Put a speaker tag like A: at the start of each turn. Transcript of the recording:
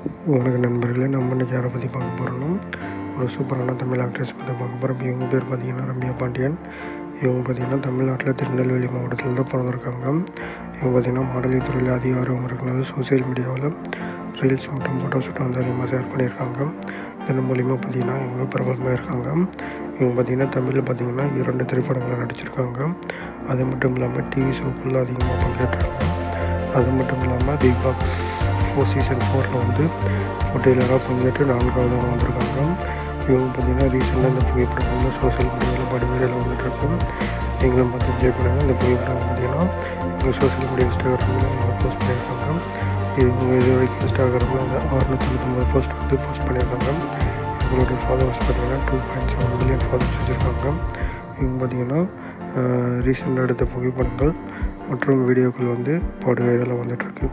A: வணக்கம் நண்பர்களே, நம்ம இன்றைக்கி யாரை பற்றி பார்க்க போகிறோம்னா ஒரு சூப்பரான தமிழ் ஆக்ட்ரஸ் பற்றி பார்க்க போகிறோம். இவங்க பேர் பார்த்திங்கன்னா ரம்யா பாண்டியன். இவங்க பார்த்திங்கன்னா தமிழ்நாட்டில் திருநெல்வேலி மாவட்டத்தில் தான் பிறந்திருக்காங்க. இவங்க பார்த்திங்கன்னா மாடலிங் துறையில் அதிக ஆர்வம் இருக்கிறது. சோசியல் மீடியாவில் ரீல்ஸ் மற்றும் ஃபோட்டோஷூட் வந்து அதிகமாக ஷேர் பண்ணியிருக்காங்க. இதன் மூலிமா பார்த்திங்கன்னா இவங்க பிரபலமாக இருக்காங்க. இவங்க பார்த்திங்கன்னா தமிழில் பார்த்திங்கன்னா 2 திரைப்படங்களை நடிச்சிருக்காங்க. அது மட்டும் இல்லாமல் டிவி ஷோக்குள்ளே அதிகமாக பங்கேற்றாங்க. அது மட்டும் இல்லாமல் பிக் பாஸ் சீசன் 4 வந்து போட்டியாளராக பங்கேற்று 4வது வந்திருக்காங்க. இவங்க பார்த்திங்கன்னா ரீசெண்டாக இந்த புகைப்படம் வந்து சோசியல் மீடியாவில் படுமையில் வந்துட்டுருக்கோம். நீங்களும் பார்த்து என்ஜாய் பண்ணுங்கள். இந்த புகைப்படம் பார்த்திங்கன்னா இவங்க சோசியல் மீடியா இன்ஸ்டாகிராமில் இவங்க போஸ்ட் பண்ணியிருக்காங்க. இவங்க இது வரைக்கும் இன்ஸ்டாகிராமில் வந்து 699 போஸ்ட் வந்து போஸ்ட் பண்ணியிருக்காங்க. இவங்களுடைய ஃபாலோவர்ஸ் பார்த்திங்கன்னா 2.7 மில்லியன் ஃபாலோவர்ஸ் வச்சுருக்காங்க. இவங்க பார்த்திங்கன்னா ரீசெண்டாக எடுத்த புகைப்படங்கள் மற்றும் வீடியோக்கள் வந்து வைரலாக வந்துட்டுருக்கு.